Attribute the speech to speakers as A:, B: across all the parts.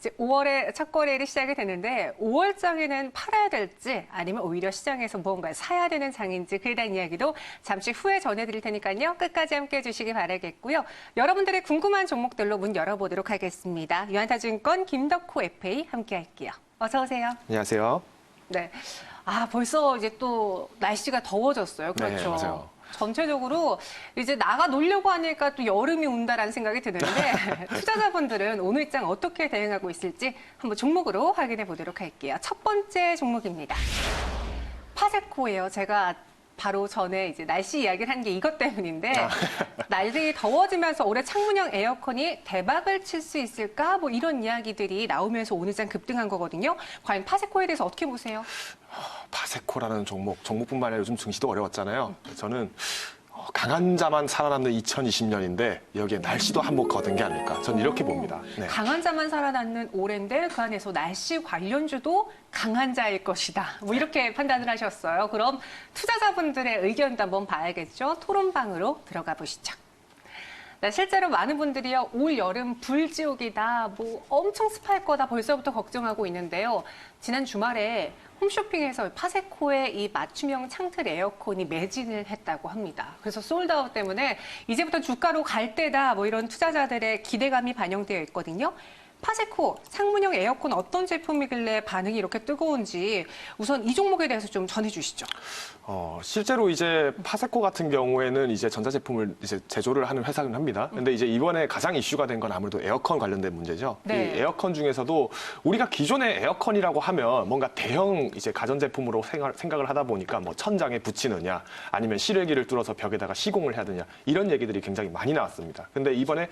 A: 이제 5월에 첫 거래일이 시작이 되는데 5월장에는 팔아야 될지 아니면 오히려 시장에서 무언가를 사야 되는 장인지 그에 대한 이야기도 잠시 후에 전해드릴 테니까요. 끝까지 함께해 주시기 바라겠고요. 여러분들의 궁금한 종목들로 문 열어보도록 하겠습니다. 유한타증권 김덕호 FA 함께할게요. 어서 오세요.
B: 안녕하세요.
A: 네. 벌써 이제 또 날씨가 더워졌어요. 그렇죠.
B: 네, 맞아요.
A: 전체적으로 이제 나가 놀려고 하니까 또 여름이 온다라는 생각이 드는데 투자자분들은 오늘장 어떻게 대응하고 있을지 한번 종목으로 확인해 보도록 할게요. 첫 번째 종목입니다. 파세코예요. 제가 바로 전에 이제 날씨 이야기를 한 게 이것 때문인데 날이 더워지면서 올해 창문형 에어컨이 대박을 칠 수 있을까? 뭐 이런 이야기들이 나오면서 오늘장 급등한 거거든요. 과연 파세코에 대해서 어떻게 보세요?
B: 파세코라는 종목뿐만 아니라 요즘 증시도 어려웠잖아요. 저는 강한 자만 살아남는 2020년인데 여기에 날씨도 한몫 거둔 게 아닐까. 저는 이렇게 봅니다. 네.
A: 강한 자만 살아남는 올해인데 그 안에서 날씨 관련주도 강한 자일 것이다. 뭐 이렇게 판단을 하셨어요. 그럼 투자자분들의 의견도 한번 봐야겠죠. 토론방으로 들어가 보시죠. 네, 실제로 많은 분들이요, 올 여름 불지옥이다, 뭐 엄청 습할 거다 벌써부터 걱정하고 있는데요. 지난 주말에 홈쇼핑에서 파세코의 이 맞춤형 창틀 에어컨이 매진을 했다고 합니다. 그래서 솔드아웃 때문에 이제부터 주가로 갈 때다, 뭐 이런 투자자들의 기대감이 반영되어 있거든요. 파세코 창문형 에어컨 어떤 제품이길래 반응이 이렇게 뜨거운지 우선 이 종목에 대해서 좀 전해주시죠.
B: 실제로 이제 파세코 같은 경우에는 이제 전자제품을 이제 제조를 하는 회사긴 합니다. 근데 이제 이번에 가장 이슈가 된 건 아무래도 에어컨 관련된 문제죠.
A: 네.
B: 이 에어컨 중에서도 우리가 기존의 에어컨이라고 하면 뭔가 대형 이제 가전제품으로 생각을 하다 보니까 뭐 천장에 붙이느냐 아니면 실외기를 뚫어서 벽에다가 시공을 해야 되냐 이런 얘기들이 굉장히 많이 나왔습니다. 근데 이번에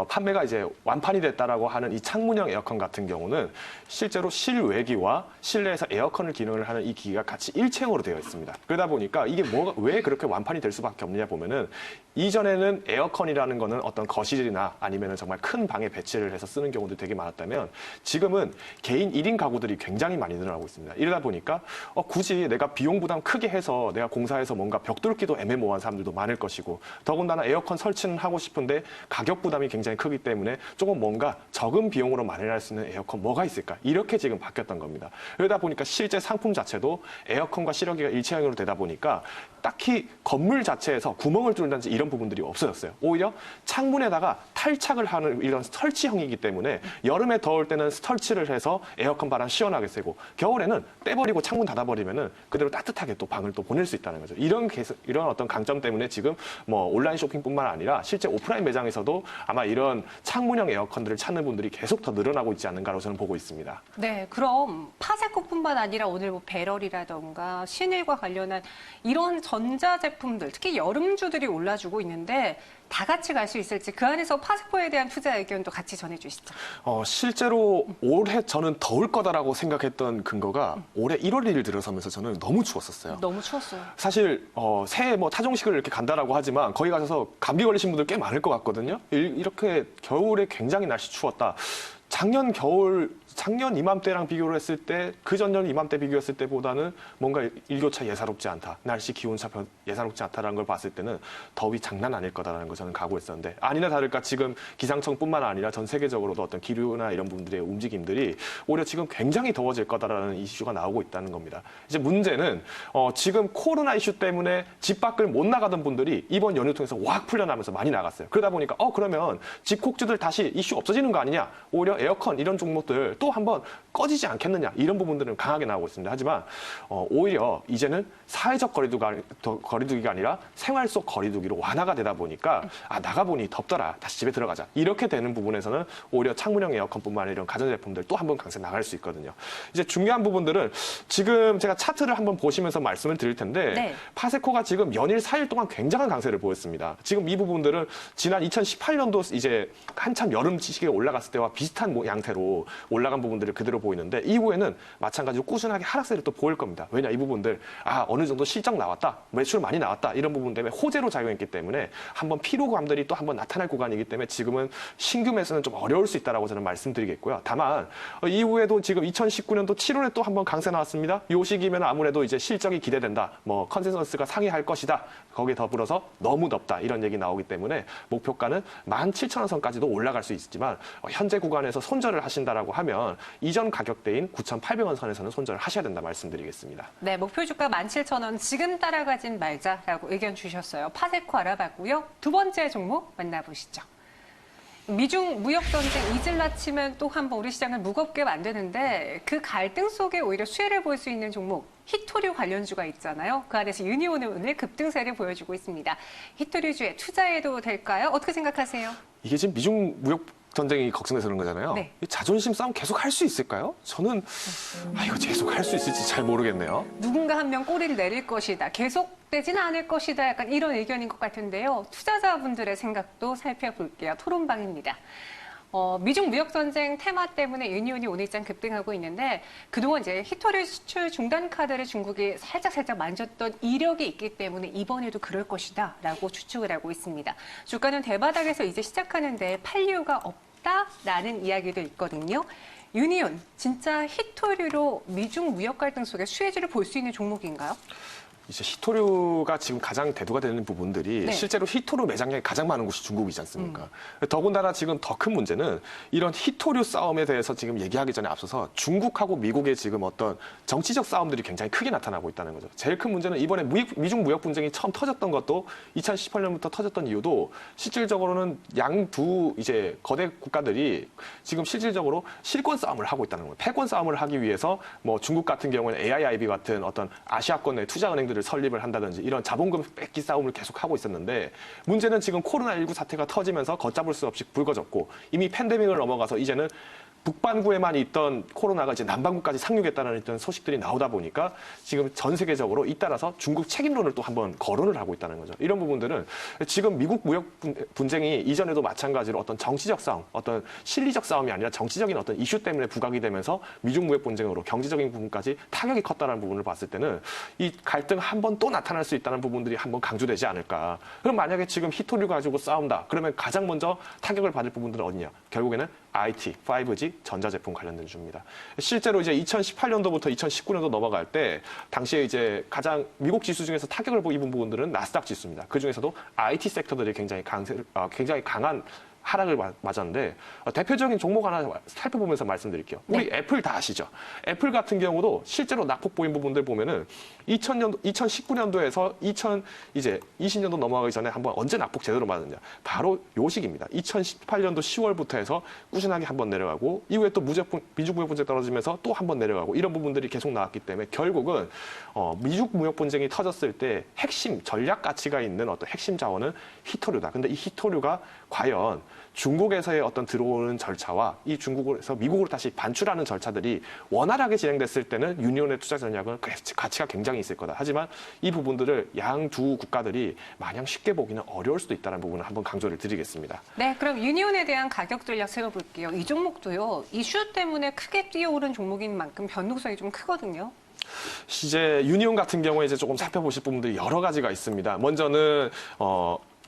B: 판매가 이제 완판이 됐다라고 하는 이 창문형 에어컨 같은 경우는 실제로 실외기와 실내에서 에어컨을 기능을 하는 이 기기가 같이 일체형으로 되어 있습니다. 그러다 보니까 이게 왜 그렇게 완판이 될 수밖에 없느냐 보면은 이전에는 에어컨이라는 거는 어떤 거실이나 아니면은 정말 큰 방에 배치를 해서 쓰는 경우도 되게 많았다면 지금은 개인 1인 가구들이 굉장히 많이 늘어나고 있습니다. 이러다 보니까 굳이 내가 비용 부담 크게 해서 내가 공사해서 뭔가 벽 뚫기도 애매모호한 사람들도 많을 것이고 더군다나 에어컨 설치는 하고 싶은데 가격 부담이 굉장히 크기 때문에 조금 뭔가 적은 비용으로 마련할 수 있는 에어컨 뭐가 있을까? 이렇게 지금 바뀌었던 겁니다. 그러다 보니까 실제 상품 자체도 에어컨과 실외기가 일체형으로 되다 보니까 딱히 건물 자체에서 구멍을 뚫는다든지 이런 부분들이 없어졌어요. 오히려 창문에다가 탈착을 하는 이런 설치형이기 때문에 여름에 더울 때는 설치를 해서 에어컨 바람 시원하게 쐬고 겨울에는 떼버리고 창문 닫아버리면은 그대로 따뜻하게 또 방을 또 보낼 수 있다는 거죠. 이런 어떤 강점 때문에 지금 뭐 온라인 쇼핑뿐만 아니라 실제 오프라인 매장에서도 아마 이런 창문형 에어컨들을 찾는 분들이 계속 더 늘어나고 있지 않는가로 저는 보고 있습니다.
A: 네, 그럼 파세코뿐만 아니라 오늘 뭐 배럴이라던가 신일과 관련한 이런 전자제품들, 특히 여름주들이 올라주고 있는데 다 같이 갈 수 있을지 그 안에서 파세코에 대한 투자 의견도 같이 전해주시죠.
B: 실제로 올해 저는 더울 거다라고 생각했던 근거가 올해 1월 1일 들어서면서 저는 너무 추웠었어요.
A: 너무 추웠어요.
B: 사실 새해 뭐 타종식을 이렇게 간다라고 하지만 거기 가셔서 감기 걸리신 분들 꽤 많을 것 같거든요. 이렇게 겨울에 굉장히 날씨 추웠다. 작년 이맘때랑 비교를 했을 때 그 전년 이맘때 비교했을 때보다는 뭔가 일교차 예사롭지 않다. 날씨 기온차 예사롭지 않다라는 걸 봤을 때는 더위 장난 아닐 거다라는 걸 저는 각오했었는데 아니나 다를까 지금 기상청뿐만 아니라 전 세계적으로도 어떤 기류나 이런 부분들의 움직임들이 오히려 지금 굉장히 더워질 거다라는 이슈가 나오고 있다는 겁니다. 이제 문제는 지금 코로나 이슈 때문에 집 밖을 못 나가던 분들이 이번 연휴 통해서 확 풀려나면서 많이 나갔어요. 그러다 보니까 그러면 집콕주들 다시 이슈 없어지는 거 아니냐? 오히려 에어컨 이런 종목들 또 한번 꺼지지 않겠느냐 이런 부분들은 강하게 나오고 있습니다. 하지만 오히려 이제는 사회적 거리두기가 아니라 생활 속 거리두기로 완화가 되다 보니까 나가보니 덥더라 다시 집에 들어가자 이렇게 되는 부분에서는 오히려 창문형 에어컨뿐만 아니라 이런 가전제품들 또 한번 강세 나갈 수 있거든요. 이제 중요한 부분들은 지금 제가 차트를 한번 보시면서 말씀을 드릴 텐데
A: 네.
B: 파세코가 지금 연일 4일 동안 굉장한 강세를 보였습니다. 지금 이 부분들은 지난 2018년도 이제 한참 여름 시기에 올라갔을 때와 비슷한 양태로 올라간 부분들을 그대로 보이는데 이후에는 마찬가지로 꾸준하게 하락세를 또 보일 겁니다. 왜냐 이 부분들 어느 정도 실적 나왔다, 매출 많이 나왔다 이런 부분 때문에 호재로 작용했기 때문에 한번 피로감들이 또 한번 나타날 구간이기 때문에 지금은 신규 매수는 좀 어려울 수 있다라고 저는 말씀드리겠고요. 다만 이후에도 지금 2019년도 7월에 또 한번 강세 나왔습니다. 이 시기면 아무래도 이제 실적이 기대된다, 뭐 컨센서스가 상회할 것이다. 거기에 더불어서 너무 덥다 이런 얘기 나오기 때문에 목표가는 17,000원 선까지도 올라갈 수 있지만 현재 구간에서 손절을 하신다라고 하면 이전 가격대인 9,800원 선에서는 손절을 하셔야 된다 말씀드리겠습니다.
A: 네, 목표 주가 17,000원 지금 따라가진 말자라고 의견 주셨어요. 파세코 알아봤고요. 두 번째 종목 만나보시죠. 미중 무역 전쟁 이질라 치면 또 한 번 우리 시장을 무겁게 만드는데 그 갈등 속에 오히려 수혜를 볼 수 있는 종목 히토류 관련주가 있잖아요. 그 안에서 유니온은 오늘 급등세를 보여주고 있습니다. 히토류주에 투자해도 될까요? 어떻게 생각하세요?
B: 이게 지금 미중 무역 전쟁이 걱정돼서 그런 거잖아요.
A: 네.
B: 이 자존심 싸움 계속 할 수 있을까요? 저는 이거 계속 할 수 있을지 잘 모르겠네요.
A: 누군가 한 명 꼬리를 내릴 것이다. 계속되지는 않을 것이다. 약간 이런 의견인 것 같은데요. 투자자분들의 생각도 살펴볼게요. 토론방입니다. 미중 무역 전쟁 테마 때문에 유니온이 오늘 장 급등하고 있는데 그동안 이제 히토류 수출 중단 카드를 중국이 살짝 만졌던 이력이 있기 때문에 이번에도 그럴 것이다라고 추측을 하고 있습니다. 주가는 대바닥에서 이제 시작하는데 팔 이유가 없다라는 이야기도 있거든요. 유니온 진짜 히토류로 미중 무역 갈등 속에 수혜주를 볼 수 있는 종목인가요?
B: 이제 히토류가 지금 가장 대두가 되는 부분들이
A: 네.
B: 실제로 히토류 매장량이 가장 많은 곳이 중국이지 않습니까? 더군다나 지금 더 큰 문제는 이런 히토류 싸움에 대해서 지금 얘기하기 전에 앞서서 중국하고 미국의 지금 어떤 정치적 싸움들이 굉장히 크게 나타나고 있다는 거죠. 제일 큰 문제는 이번에 미중 무역 분쟁이 처음 터졌던 것도 2018년부터 터졌던 이유도 실질적으로는 양 두 이제 거대 국가들이 지금 실질적으로 실권 싸움을 하고 있다는 거예요. 패권 싸움을 하기 위해서 뭐 중국 같은 경우에는 AIIB 같은 어떤 아시아권 내 투자은행들을 설립을 한다든지 이런 자본금 뺏기 싸움을 계속하고 있었는데 문제는 지금 코로나19 사태가 터지면서 걷잡을 수 없이 불거졌고 이미 팬데믹을 넘어가서 이제는 북반구에만 있던 코로나가 이제 남반구까지 상륙했다는 이런 소식들이 나오다 보니까 지금 전 세계적으로 잇따라서 중국 책임론을 또 한번 거론을 하고 있다는 거죠. 이런 부분들은 지금 미국 무역 분쟁이 이전에도 마찬가지로 어떤 정치적 싸움, 어떤 실리적 싸움이 아니라 정치적인 어떤 이슈 때문에 부각이 되면서 미중 무역 분쟁으로 경제적인 부분까지 타격이 컸다는 부분을 봤을 때는 이 갈등 한 번 또 나타날 수 있다는 부분들이 한번 강조되지 않을까. 그럼 만약에 지금 히토류 가지고 싸운다. 그러면 가장 먼저 타격을 받을 부분들은 어디냐? 결국에는 IT, 5G, 전자제품 관련된 주입니다. 실제로 이제 2018년도부터 2019년도 넘어갈 때 당시에 이제 가장 미국 지수 중에서 타격을 입은 부분들은 나스닥 지수입니다. 그 중에서도 IT 섹터들이 굉장히 강한 하락을 맞았는데 대표적인 종목 하나 살펴보면서 말씀드릴게요. 우리
A: 네.
B: 애플 다 아시죠? 애플 같은 경우도 실제로 낙폭 보인 부분들 보면은 2019년도에서 2020년도 넘어가기 전에 한번 언제 낙폭 제대로 맞았냐? 바로 요 시기입니다. 2018년도 10월부터 해서 꾸준하게 한번 내려가고 이후에 또 미중 무역 분쟁 떨어지면서 또 한번 내려가고 이런 부분들이 계속 나왔기 때문에 결국은 미중 무역 분쟁이 터졌을 때 핵심 전략 가치가 있는 어떤 핵심 자원은 히토류다. 근데 이 히토류가 과연 중국에서의 어떤 들어오는 절차와 이 중국에서 미국으로 다시 반출하는 절차들이 원활하게 진행됐을 때는 유니온의 투자 전략은 가치가 굉장히 있을 거다. 하지만 이 부분들을 양 두 국가들이 마냥 쉽게 보기는 어려울 수도 있다는 부분을 한번 강조를 드리겠습니다.
A: 네, 그럼 유니온에 대한 가격 전략 세워볼게요. 이 종목도요, 이슈 때문에 크게 뛰어오른 종목인 만큼 변동성이 좀 크거든요.
B: 이제 유니온 같은 경우에 이제 조금 살펴보실 부분들이 여러 가지가 있습니다. 먼저는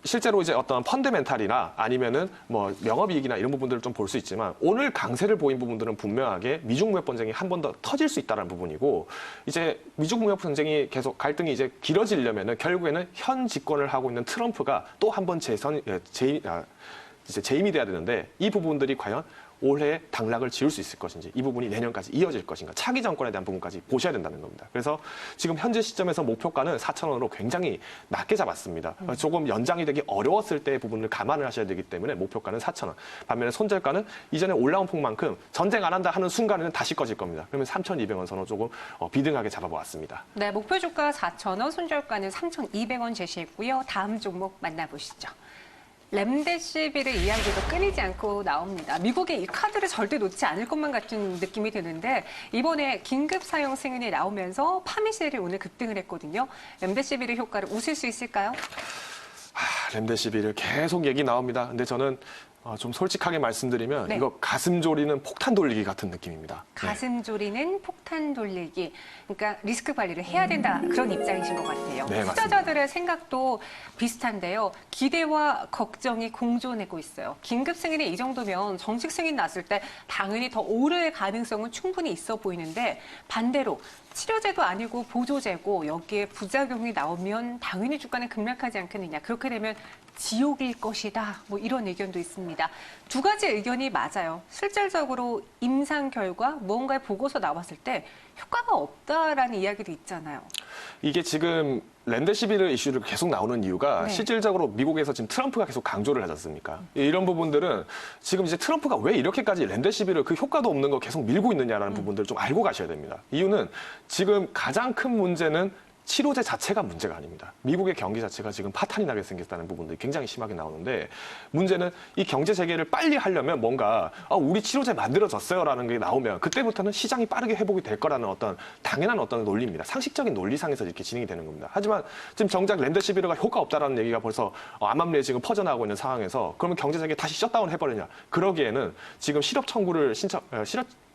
B: 실제로 이제 어떤 펀드멘탈이나 아니면은 뭐 영업이익이나 이런 부분들을 좀 볼 수 있지만 오늘 강세를 보인 부분들은 분명하게 미중 무역 분쟁이 한 번 더 터질 수 있다는 부분이고 이제 미중 무역 분쟁이 계속 갈등이 이제 길어지려면은 결국에는 현 집권을 하고 있는 트럼프가 또 한 번 재임이 돼야 되는데 이 부분들이 과연 올해 당락을 지을 수 있을 것인지 이 부분이 내년까지 이어질 것인가 차기 정권에 대한 부분까지 보셔야 된다는 겁니다. 그래서 지금 현재 시점에서 목표가는 4,000원으로 굉장히 낮게 잡았습니다. 조금 연장이 되기 어려웠을 때의 부분을 감안을 하셔야 되기 때문에 목표가는 4,000원. 반면에 손절가는 이전에 올라온 폭만큼 전쟁 안 한다 하는 순간에는 다시 꺼질 겁니다. 그러면 3,200원 선으로 조금 비등하게 잡아보았습니다.
A: 네, 목표 주가 4,000원, 손절가는 3,200원 제시했고요. 다음 종목 만나보시죠. 렘데시비르 이야기도 끊이지 않고 나옵니다. 미국의 이 카드를 절대 놓지 않을 것만 같은 느낌이 드는데 이번에 긴급 사용 승인이 나오면서 파미셀이 오늘 급등을 했거든요. 렘데시비르 효과를 웃을 수 있을까요?
B: 렘데시비르 계속 얘기 나옵니다. 근데 저는 좀 솔직하게 말씀드리면
A: 네.
B: 이거 가슴 졸이는 폭탄 돌리기 같은 느낌입니다.
A: 가슴 졸이는 폭탄 돌리기. 그러니까 리스크 관리를 해야 된다. 그런 입장이신 것 같아요.
B: 네, 맞습니다.
A: 투자자들의 생각도 비슷한데요. 기대와 걱정이 공존하고 있어요. 긴급 승인이 이 정도면 정식 승인 났을 때 당연히 더 오를 가능성은 충분히 있어 보이는데 반대로 치료제도 아니고 보조제고 여기에 부작용이 나오면 당연히 주가는 급락하지 않겠느냐. 그렇게 되면 지옥일 것이다. 뭐 이런 의견도 있습니다. 두 가지 의견이 맞아요. 실질적으로 임상 결과 무언가의 보고서 나왔을 때 효과가 없다라는 이야기도 있잖아요.
B: 이게 지금 렘데시비르 이슈를 계속 나오는 이유가
A: 네.
B: 실질적으로 미국에서 지금 트럼프가 계속 강조를 하지 않습니까? 이런 부분들은 지금 이제 트럼프가 왜 이렇게까지 렘데시비르 그 효과도 없는 거 계속 밀고 있느냐라는 부분들을 좀 알고 가셔야 됩니다. 이유는 지금 가장 큰 문제는 치료제 자체가 문제가 아닙니다. 미국의 경기 자체가 지금 파탄이 나게 생겼다는 부분들이 굉장히 심하게 나오는데 문제는 이 경제 재개를 빨리 하려면 뭔가 우리 치료제 만들어졌어요라는 게 나오면 그때부터는 시장이 빠르게 회복이 될 거라는 어떤 당연한 어떤 논리입니다. 상식적인 논리상에서 이렇게 진행이 되는 겁니다. 하지만 지금 정작 렘데시비르가 효과 없다라는 얘기가 벌써 암암리에 지금 퍼져나가고 있는 상황에서 그러면 경제 재개 다시 셧다운 해버리냐? 그러기에는 지금 실업 청구를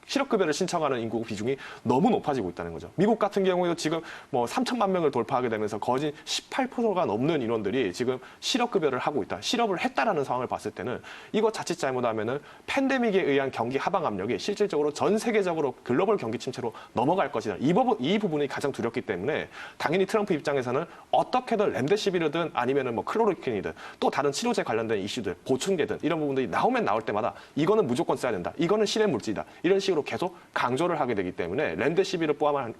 B: 실업급여를 신청하는 인구 비중이 너무 높아지고 있다는 거죠. 미국 같은 경우에도 지금 뭐 3천만 명을 돌파하게 되면서 거진 18%가 넘는 인원들이 지금 실업급여를 하고 있다. 실업을 했다라는 상황을 봤을 때는 이거 자칫 잘못하면은 팬데믹에 의한 경기 하방 압력이 실질적으로 전 세계적으로 글로벌 경기 침체로 넘어갈 것이다. 이 부분이 가장 두렵기 때문에 당연히 트럼프 입장에서는 어떻게든 렘데시비르든 아니면은 뭐 클로로퀸이든 또 다른 치료제 관련된 이슈들, 보충제든 이런 부분들이 나오면 나올 때마다 이거는 무조건 써야 된다. 이거는 실외 물질이다. 이런 식으로 계속 강조를 하게 되기 때문에 렘데시비르뿐만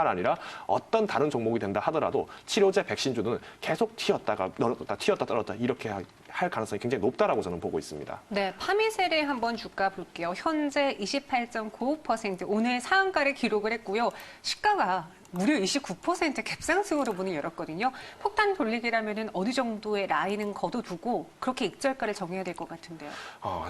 B: 아니라 어떤 다른 종목이 된다 하더라도 치료제 백신주는 계속 튀었다가 떨어졌다 튀었다 떨어졌다 이렇게 할 가능성이 굉장히 높다라고 저는 보고 있습니다.
A: 네, 파미셀의 한번 주가 볼게요. 현재 28.95% 오늘 상한가를 기록을 했고요. 시가가 무려 29% 갭상승으로 문을 열었거든요. 폭탄 돌리기라면은 어느 정도의 라인은 거둬두고 그렇게 익절가를 정해야 될 것 같은데요.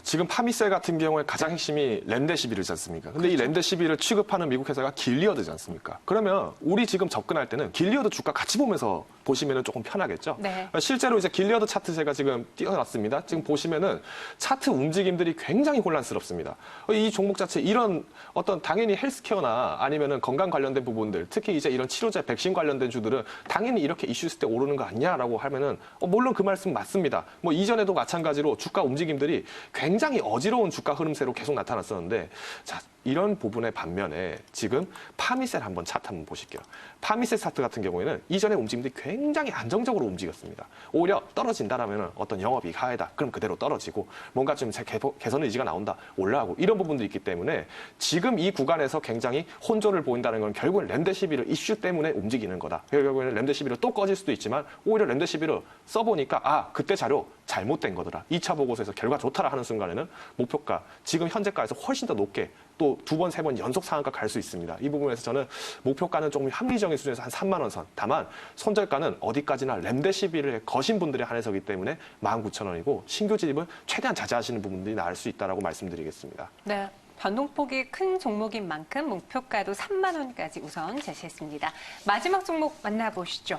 B: 지금 파미셀 같은 경우에 가장 핵심이 렘데시비르지 않습니까? 근데 이 렘데시비르를 취급하는 미국 회사가 길리어드지 않습니까? 그러면 우리 지금 접근할 때는 길리어드 주가 같이 보면서 보시면은 조금 편하겠죠?
A: 네.
B: 실제로 이제 길리어드 차트 제가 지금 띄워놨습니다. 지금 보시면은 차트 움직임들이 굉장히 혼란스럽습니다. 이 종목 자체 이런 어떤 당연히 헬스케어나 아니면은 건강 관련된 부분들, 특히 이제 이런 치료제, 백신 관련된 주들은 당연히 이렇게 이슈 있을 때 오르는 거 아니냐라고 하면은 물론 그 말씀 맞습니다. 뭐 이전에도 마찬가지로 주가 움직임들이 굉장히 어지러운 주가 흐름세로 계속 나타났었는데 자, 이런 부분의 반면에 지금 파미셀 한번 차트 한번 보실게요. 파미셀 차트 같은 경우에는 이전의 움직임들이 굉장히 안정적으로 움직였습니다. 오히려 떨어진다라면 어떤 영업이익 하회다. 그럼 그대로 떨어지고 뭔가 좀 개선 의지가 나온다. 올라가고 이런 부분도 있기 때문에 지금 이 구간에서 굉장히 혼조를 보인다는 건 결국은 렘데시비르 이슈 때문에 움직이는 거다. 결국에는 렘데시비르 또 꺼질 수도 있지만 오히려 렘데시비르 써보니까 그때 자료 잘못된 거더라. 2차 보고서에서 결과 좋다라 하는 순간에는 목표가 지금 현재가에서 훨씬 더 높게 또 두 번, 세 번 연속 상한가 갈 수 있습니다. 이 부분에서 저는 목표가는 조금 합리적인 수준에서 한 3만 원 선. 다만 손절가는 어디까지나 렘데시비르에 거신 분들에 한해서기 때문에 19,000원이고 신규 진입은 최대한 자제하시는 부분들이 나을 수 있다라고 말씀드리겠습니다.
A: 네. 변동폭이 큰 종목인 만큼 목표가도 3만 원까지 우선 제시했습니다. 마지막 종목 만나보시죠.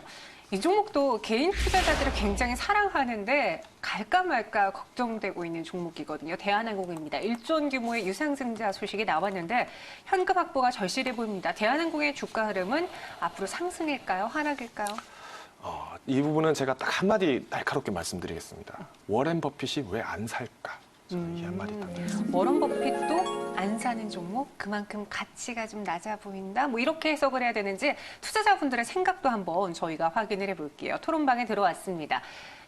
A: 이 종목도 개인 투자자들을 굉장히 사랑하는데 갈까 말까 걱정되고 있는 종목이거든요. 대한항공입니다. 1조 원 규모의 유상증자 소식이 나왔는데 현금 확보가 절실해 보입니다. 대한항공의 주가 흐름은 앞으로 상승일까요? 하락일까요?
B: 이 부분은 제가 딱 한마디 날카롭게 말씀드리겠습니다. 워렌 버핏이 왜 안 살까? 저는 이 한마디 딱.
A: 워런 버핏도 안 사는 종목, 그만큼 가치가 좀 낮아 보인다. 뭐 이렇게 해석을 해야 되는지 투자자분들의 생각도 한번 저희가 확인을 해볼게요. 토론방에 들어왔습니다.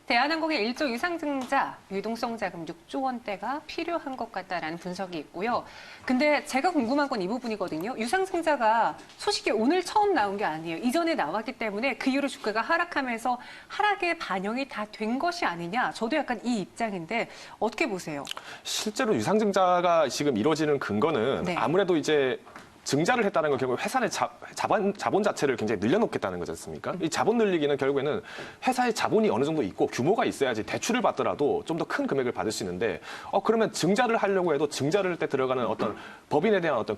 A: 대한항공의 1조 유상증자, 유동성 자금 6조 원대가 필요한 것 같다라는 분석이 있고요. 근데 제가 궁금한 건 이 부분이거든요. 유상증자가 소식이 오늘 처음 나온 게 아니에요. 이전에 나왔기 때문에 그 이후로 주가가 하락하면서 하락에 반영이 다 된 것이 아니냐. 저도 약간 이 입장인데 어떻게 보세요?
B: 실제로 유상증자가 지금 이루어지는 근거는
A: 네.
B: 아무래도 이제 증자를 했다는 건 결국 회사 내 자본 자체를 굉장히 늘려놓겠다는 거지 않습니까? 이 자본 늘리기는 결국에는 회사의 자본이 어느 정도 있고 규모가 있어야지 대출을 받더라도 좀 더 큰 금액을 받을 수 있는데 그러면 증자를 하려고 해도 증자를 할 때 들어가는 어떤 법인에 대한 어떤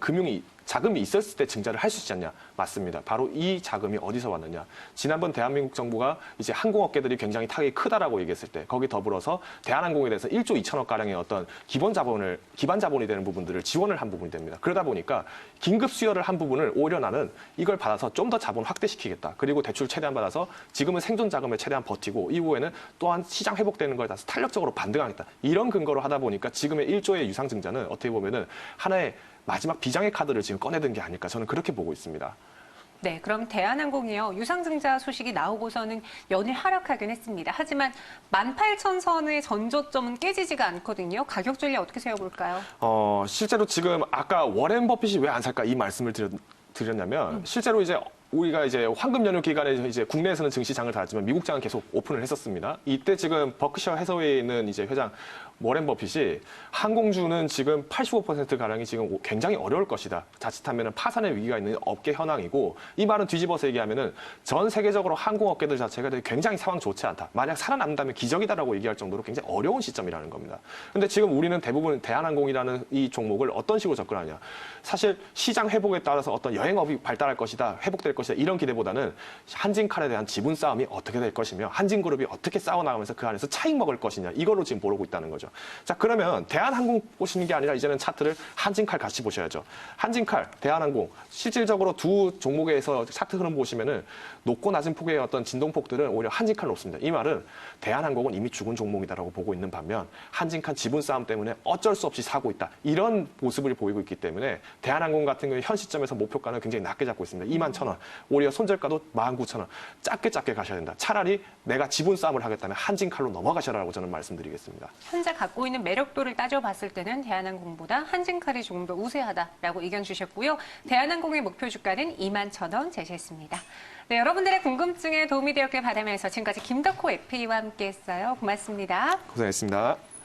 B: 자금이 있었을 때 증자를 할 수 있지 않냐? 맞습니다. 바로 이 자금이 어디서 왔느냐? 지난번 대한민국 정부가 이제 항공업계들이 굉장히 타격이 크다라고 얘기했을 때 거기 더불어서 대한항공에 대해서 1조 2천억 가량의 어떤 기반 자본이 되는 부분들을 지원을 한 부분이 됩니다. 그러다 보니까 긴급 수혈을 한 부분을 오히려 나는 이걸 받아서 좀 더 자본 확대시키겠다. 그리고 대출 최대한 받아서 지금은 생존 자금을 최대한 버티고 이후에는 또한 시장 회복되는 거에 따라서 탄력적으로 반등하겠다. 이런 근거로 하다 보니까 지금의 1조의 유상증자는 어떻게 보면은 하나의 마지막 비장의 카드를 지금 꺼내든 게 아닐까 저는 그렇게 보고 있습니다.
A: 네, 그럼 대한항공이요. 유상증자 소식이 나오고서는 연일 하락하긴 했습니다. 하지만 18,000선의 전저점은 깨지지가 않거든요. 가격 전략 어떻게 세워볼까요?
B: 실제로 지금 아까 워렌 버핏이 왜 안 살까 이 말씀을 드렸냐면 실제로 이제 우리가 이제 황금 연휴 기간에 이제 국내에서는 증시장을 닫았지만 미국장은 계속 오픈을 했었습니다. 이때 지금 버크셔 해서웨이에 있는 이제 회장 워렌 버핏이 항공주는 지금 85% 가량이 지금 굉장히 어려울 것이다. 자칫하면 파산의 위기가 있는 업계 현황이고 이 말은 뒤집어서 얘기하면은 전 세계적으로 항공업계들 자체가 굉장히 상황 좋지 않다. 만약 살아남는다면 기적이다라고 얘기할 정도로 굉장히 어려운 시점이라는 겁니다. 근데 지금 우리는 대부분 대한항공이라는 이 종목을 어떤 식으로 접근하냐. 사실 시장 회복에 따라서 어떤 여행업이 발달할 것이다. 회복될 것이다. 이런 기대보다는 한진칼에 대한 지분 싸움이 어떻게 될 것이며 한진그룹이 어떻게 싸워나가면서 그 안에서 차익 먹을 것이냐. 이걸로 지금 모르고 있다는 거죠. 자, 그러면 대한항공 보시는 게 아니라 이제는 차트를 한진칼 같이 보셔야죠. 한진칼, 대한항공 실질적으로 두 종목에서 차트 흐름 보시면은 높고 낮은 폭의 어떤 진동폭들은 오히려 한진칼 높습니다. 이 말은 대한항공은 이미 죽은 종목이다라고 보고 있는 반면 한진칼 지분 싸움 때문에 어쩔 수 없이 사고 있다. 이런 모습을 보이고 있기 때문에 대한항공 같은 경우에 현 시점에서 목표가는 굉장히 낮게 잡고 있습니다. 21,000원. 오히려 손절가도 19,000원. 작게 가셔야 된다. 차라리 내가 지분 싸움을 하겠다면 한진칼로 넘어가셔라라고 저는 말씀드리겠습니다.
A: 현재 갖고 있는 매력도를 따져봤을 때는 대한항공보다 한진칼이 조금 더 우세하다라고 의견 주셨고요. 대한항공의 목표 주가는 21,000원 제시했습니다. 네, 여러분들의 궁금증에 도움이 되었길 바라면서 지금까지 김덕호 FA와 함께했어요. 고맙습니다.
B: 고생했습니다.